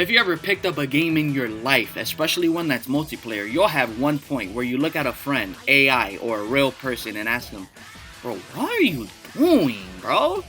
If you ever picked up a game in your life, especially one that's multiplayer, you'll have one point where you look at a friend, AI, or a real person and ask them, bro, what are you doing, bro?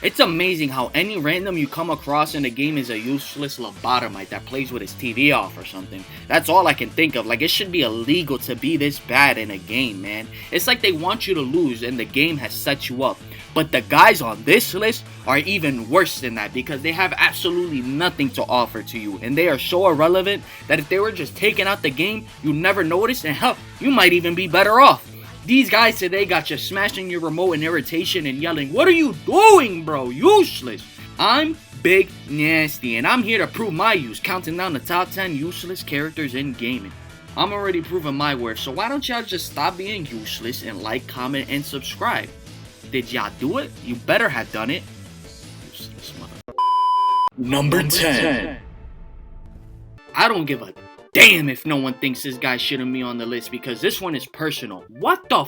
It's amazing how any random you come across in the game is a useless lobotomite that plays with his TV off or something. That's all I can think of. Like, it should be illegal to be this bad in a game, man. It's like they want you to lose and the game has set you up. But the guys on this list are even worse than that because they have absolutely nothing to offer to you. And they are so irrelevant that if they were just taken out the game, you never notice, and hell, you might even be better off. These guys today got you smashing your remote in irritation and yelling, what are you doing, bro? Useless. I'm Big Nasty, and I'm here to prove my use, counting down the top 10 useless characters in gaming. I'm already proving my worth, so why don't y'all just stop being useless and like, comment, and subscribe? Did y'all do it? You better have done it. Useless mother. Number 10. I don't give a damn if no one thinks this guy shouldn't be on the list because this one is personal. What the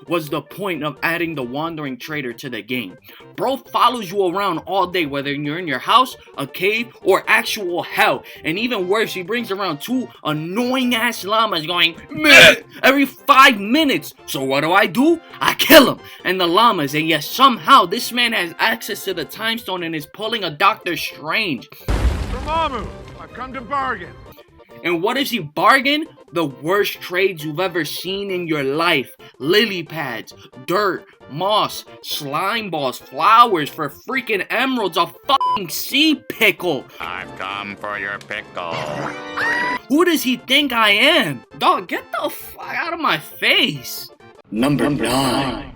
was the point of adding the wandering trader to the game? Bro follows you around all day, whether you're in your house, a cave, or actual hell. And even worse, he brings around 2 annoying ass llamas going meh every 5 minutes. So what do? I kill him and the llamas, and yet somehow this man has access to the time stone and is pulling a Doctor Strange. Dormammu, I've come to bargain. And what does he bargain? The worst trades you've ever seen in your life. Lily pads, dirt, moss, slime balls, flowers for freaking emeralds, a fucking sea pickle. I've come for your pickle. Who does he think I am? Dog, get the fuck out of my face. Number 9.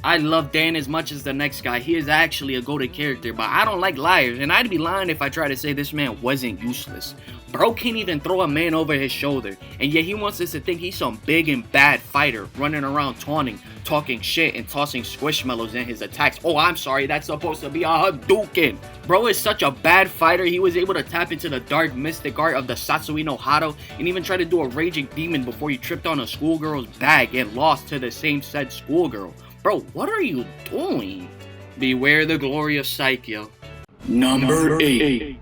I love Dan as much as the next guy. He is actually a goated character, but I don't like liars, and I'd be lying if I tried to say this man wasn't useless. Bro can't even throw a man over his shoulder, and yet he wants us to think he's some big and bad fighter, running around taunting, talking shit, and tossing squishmallows in his attacks. Oh, I'm sorry, that's supposed to be a Hadouken. Bro is such a bad fighter, he was able to tap into the dark mystic art of the Satsui no Hado, and even try to do a raging demon before he tripped on a schoolgirl's bag and lost to the same said schoolgirl. Bro, what are you doing? Beware the glory of Psycho. Number 8.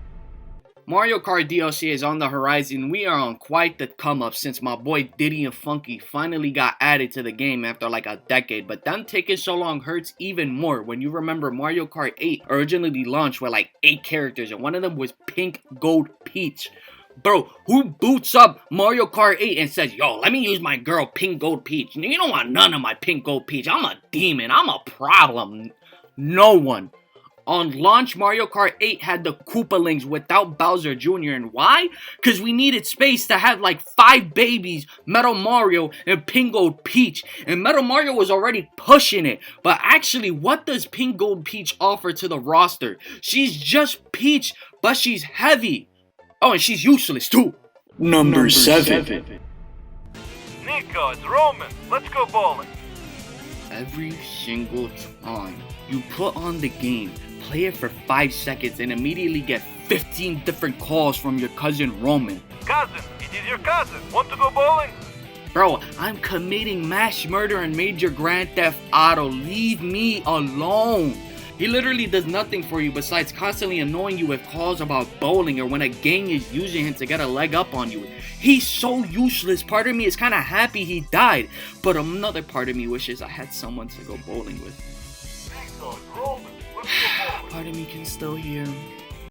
Mario Kart DLC is on the horizon. We are on quite the come up since my boy Diddy and Funky finally got added to the game after like a decade. But them taking so long hurts even more when you remember Mario Kart 8 originally launched with like 8 characters, and one of them was Pink Gold Peach. Bro, who boots up Mario Kart 8 and says, yo, let me use my girl Pink Gold Peach? You don't want none of my Pink Gold Peach. I'm a demon. I'm a problem. No one. On launch, Mario Kart 8 had the Koopalings without Bowser Jr. And why? Because we needed space to have like 5 babies, Metal Mario and Pink Gold Peach. And Metal Mario was already pushing it. But actually, what does Pink Gold Peach offer to the roster? She's just Peach, but she's heavy. Oh, and she's useless too. Number 7. Nico, it's Roman. Let's go bowling. Every single time you put on the game, play it for 5 seconds, and immediately get 15 different calls from your cousin Roman. Cousin, it is your cousin. Want to go bowling? Bro, I'm committing mass murder and major Grand Theft Auto. Leave me alone. He literally does nothing for you besides constantly annoying you with calls about bowling or when a gang is using him to get a leg up on you. He's so useless. Part of me is kind of happy he died, but another part of me wishes I had someone to go bowling with. Part of me can still hear him.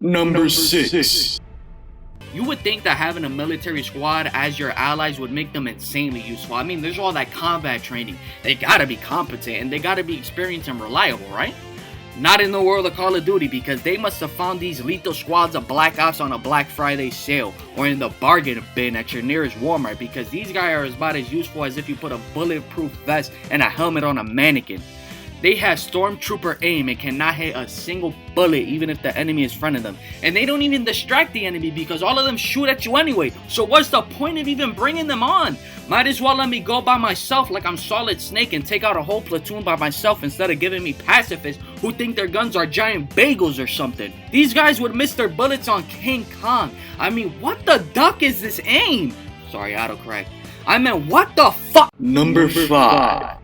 Number 6. You would think that having a military squad as your allies would make them insanely useful. I mean, there's all that combat training. They gotta be competent and they gotta be experienced and reliable, right? Not in the world of Call of Duty, because they must have found these lethal squads of Black Ops on a Black Friday sale or in the bargain bin at your nearest Walmart, because these guys are about as useful as if you put a bulletproof vest and a helmet on a mannequin. They have stormtrooper aim and cannot hit a single bullet even if the enemy is in front of them. And they don't even distract the enemy because all of them shoot at you anyway. So what's the point of even bringing them on? Might as well let me go by myself like I'm Solid Snake and take out a whole platoon by myself instead of giving me pacifists who think their guns are giant bagels or something. These guys would miss their bullets on King Kong. I mean, what the duck is this aim? Sorry, autocorrect. I meant, what the fuck? Number 5.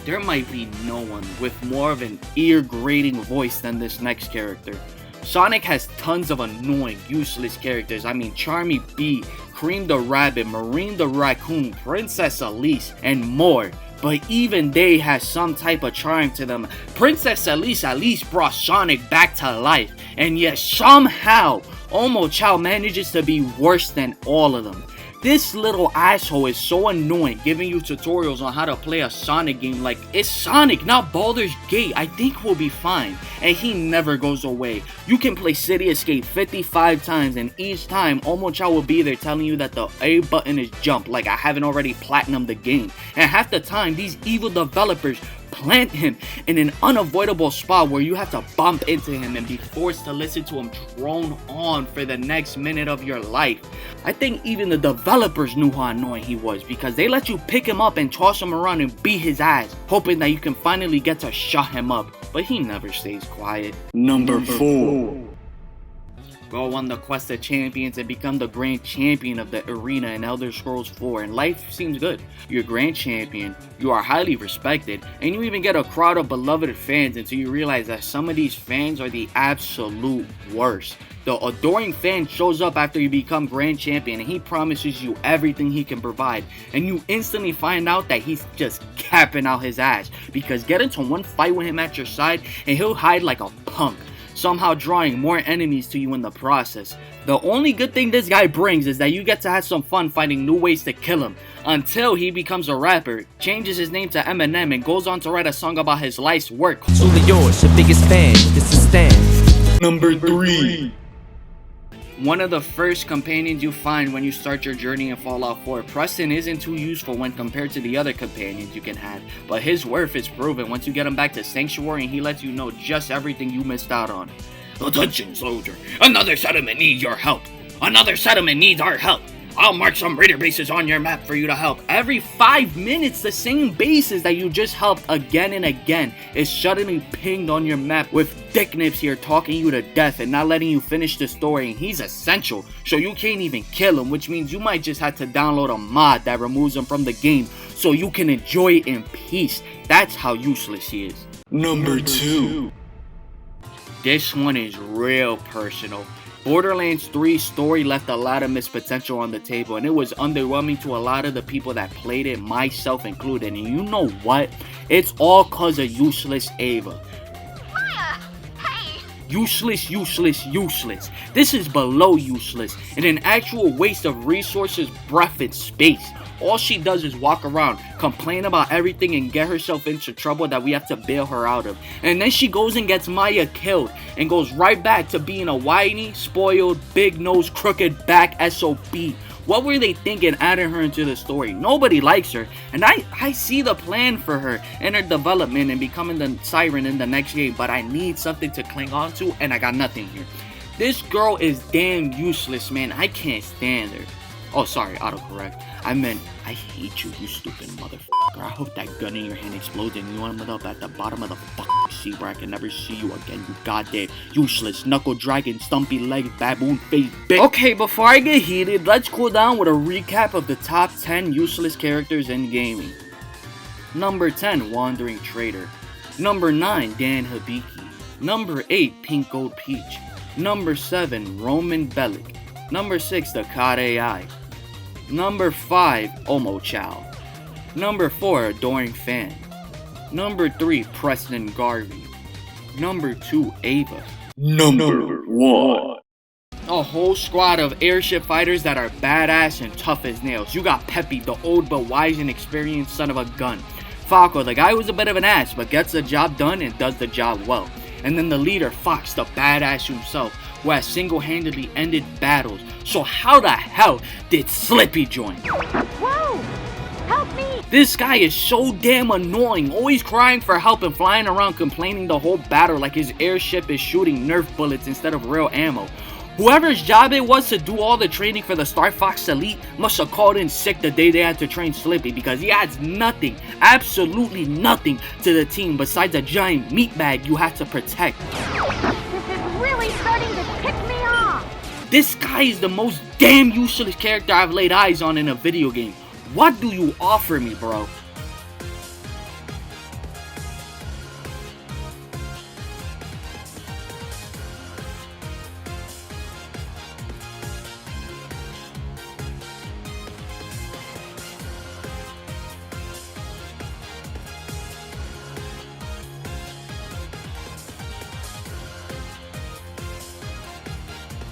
There might be no one with more of an ear-grating voice than this next character. Sonic has tons of annoying, useless characters. I mean, Charmy Bee, Cream the Rabbit, Marine the Raccoon, Princess Elise, and more. But even they had some type of charm to them. Princess Elise at least brought Sonic back to life. And yet somehow, Omochao manages to be worse than all of them. This little asshole is so annoying, giving you tutorials on how to play a Sonic game like, it's Sonic, not Baldur's Gate, I think we'll be fine. And he never goes away. You can play City Escape 55 times and each time Omochao will be there telling you that the A button is jump, like I haven't already platinumed the game. And half the time, these evil developers plant him in an unavoidable spot where you have to bump into him and be forced to listen to him drone on for the next minute of your life. I think even the developers knew how annoying he was because they let you pick him up and toss him around and beat his ass, hoping that you can finally get to shut him up, but he never stays quiet. Number 4. Go on the quest of champions and become the grand champion of the arena in Elder Scrolls 4, and life seems good. You're grand champion, you are highly respected, and you even get a crowd of beloved fans until you realize that some of these fans are the absolute worst. The adoring fan shows up after you become grand champion and he promises you everything he can provide, and you instantly find out that he's just capping out his ass, because get into one fight with him at your side and he'll hide like a punk, somehow drawing more enemies to you in the process. The only good thing this guy brings is that you get to have some fun finding new ways to kill him, until he becomes a rapper, changes his name to Eminem, and goes on to write a song about his life's work. Truly yours, your biggest fan, this is Stan. Number 3. One of the first companions you find when you start your journey in Fallout 4, Preston isn't too useful when compared to the other companions you can have, but his worth is proven once you get him back to Sanctuary and he lets you know just everything you missed out on. Attention soldier, another settlement needs your help. Another settlement needs our help. I'll mark some raider bases on your map for you to help. Every 5 minutes, the same bases that you just helped again and again is suddenly pinged on your map with Dick Nips here talking you to death and not letting you finish the story, and he's essential, so you can't even kill him, which means you might just have to download a mod that removes him from the game so you can enjoy it in peace. That's how useless he is. Number 2. This one is real personal. Borderlands 3 story left a lot of missed potential on the table, and it was underwhelming to a lot of the people that played it, myself included. And you know what? It's all cause of useless Ava. Maya! Hey! Useless, useless, useless. This is below useless, and an actual waste of resources, breath, and space. All she does is walk around, complain about everything, and get herself into trouble that we have to bail her out of. And then she goes and gets Maya killed, and goes right back to being a whiny, spoiled, big-nosed, crooked back SOB. What were they thinking adding her into the story? Nobody likes her, and I see the plan for her and her development and becoming the Siren in the next game, but I need something to cling on to, and I got nothing here. This girl is damn useless, man. I can't stand her. Oh, sorry, autocorrect. I meant, I hate you, you stupid motherfucker. I hope that gun in your hand explodes and you end up at the bottom of the fucking sea where I can never see you again, you goddamn useless knuckle dragon, stumpy legs, baboon face bitch. Okay, before I get heated, let's cool down with a recap of the top 10 useless characters in gaming. Number 10, Wandering Trader. Number 9, Dan Hibiki. Number 8, Pink Gold Peach. Number 7, Roman Bellic. Number 6, the COD AI. Number 5, Omochao. Number 4, Adoring Fan. Number 3, Preston Garvey. Number 2, Ava. Number 1. A whole squad of airship fighters that are badass and tough as nails. You got Peppy, the old but wise and experienced son of a gun. Falco, the guy who's a bit of an ass but gets the job done and does the job well. And then the leader, Fox, the badass himself, who has single-handedly ended battles. So how the hell did Slippy join? Whoa! Help me! This guy is so damn annoying, always crying for help and flying around complaining the whole battle like his airship is shooting Nerf bullets instead of real ammo. Whoever's job it was to do all the training for the Star Fox Elite must have called in sick the day they had to train Slippy, because he adds nothing, absolutely nothing to the team besides a giant meat bag you have to protect. This is really starting to pick me off! This guy is the most damn useless character I've laid eyes on in a video game. What do you offer me, bro?